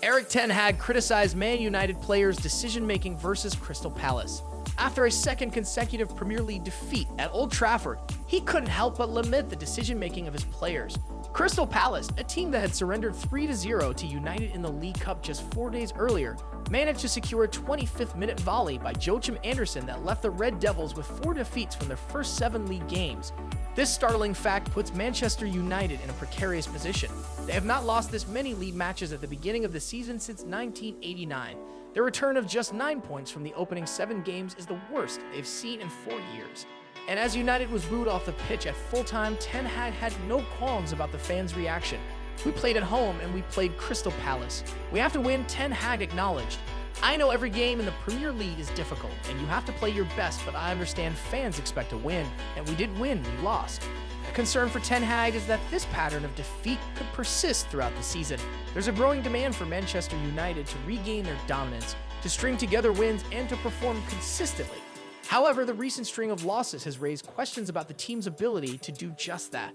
Erik Ten Hag criticized Man United players' decision-making versus Crystal Palace. After a second consecutive Premier League defeat at Old Trafford, he couldn't help but lament the decision-making of his players. Crystal Palace, a team that had surrendered 3-0 to United in the League Cup just 4 days earlier, managed to secure a 25th-minute volley by Joachim Andersen that left the Red Devils with 4 defeats from their first 7 league games. This startling fact puts Manchester United in a precarious position. They have not lost this many league matches at the beginning of the season since 1989. Their return of just 9 points from the opening 7 games is the worst they've seen in 4 years. And as United was booed off the pitch at full time, Ten Hag had no qualms about the fans' reaction. We played at home and we played Crystal Palace. We have to win, Ten Hag acknowledged. I know every game in the Premier League is difficult and you have to play your best, but I understand fans expect a win, and we did win, we lost. A concern for Ten Hag is that this pattern of defeat could persist throughout the season. There's a growing demand for Manchester United to regain their dominance, to string together wins, and to perform consistently. However, the recent string of losses has raised questions about the team's ability to do just that.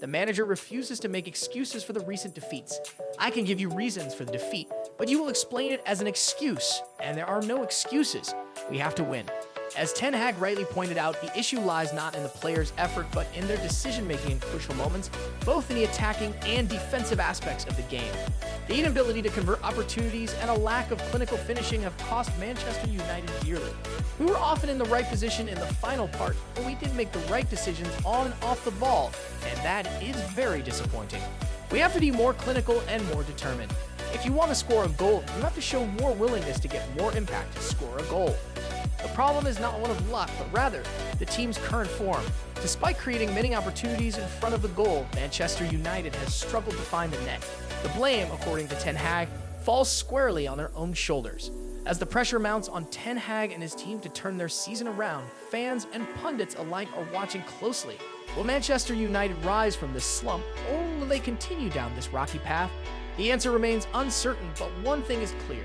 The manager refuses to make excuses for the recent defeats. I can give you reasons for the defeat, but you will explain it as an excuse, and there are no excuses. We have to win. As Ten Hag rightly pointed out, the issue lies not in the players' effort, but in their decision-making in crucial moments, both in the attacking and defensive aspects of the game. The inability to convert opportunities and a lack of clinical finishing have cost Manchester United dearly. We were often in the right position in the final part, but we didn't make the right decisions on and off the ball, and that is very disappointing. We have to be more clinical and more determined. If you want to score a goal, you have to show more willingness to get more impact to score a goal. The problem is not one of luck, but rather the team's current form. Despite creating many opportunities in front of the goal, Manchester United has struggled to find the net. The blame, according to Ten Hag, falls squarely on their own shoulders. As the pressure mounts on Ten Hag and his team to turn their season around, fans and pundits alike are watching closely. Will Manchester United rise from this slump, or will they continue down this rocky path? The answer remains uncertain, but one thing is clear.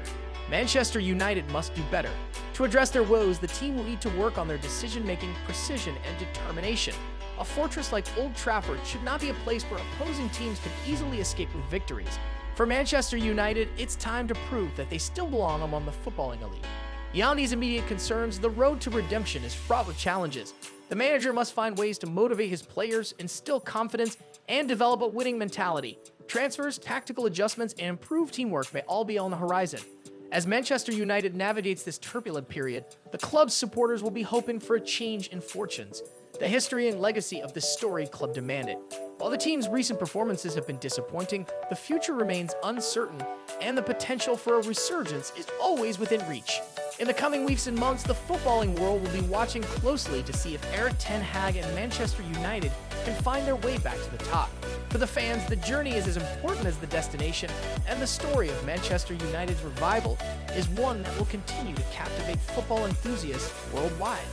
Manchester United must do better. To address their woes, the team will need to work on their decision-making, precision, and determination. A fortress like Old Trafford should not be a place where opposing teams can easily escape with victories. For Manchester United, it's time to prove that they still belong among the footballing elite. Beyond these immediate concerns, the road to redemption is fraught with challenges. The manager must find ways to motivate his players, instill confidence, and develop a winning mentality. Transfers, tactical adjustments, and improved teamwork may all be on the horizon. As Manchester United navigates this turbulent period, the club's supporters will be hoping for a change in fortunes. The history and legacy of this storied club demand it. While the team's recent performances have been disappointing, the future remains uncertain, and the potential for a resurgence is always within reach. In the coming weeks and months, the footballing world will be watching closely to see if Erik Ten Hag and Manchester United can find their way back to the top. For the fans, the journey is as important as the destination, and the story of Manchester United's revival is one that will continue to captivate football enthusiasts worldwide.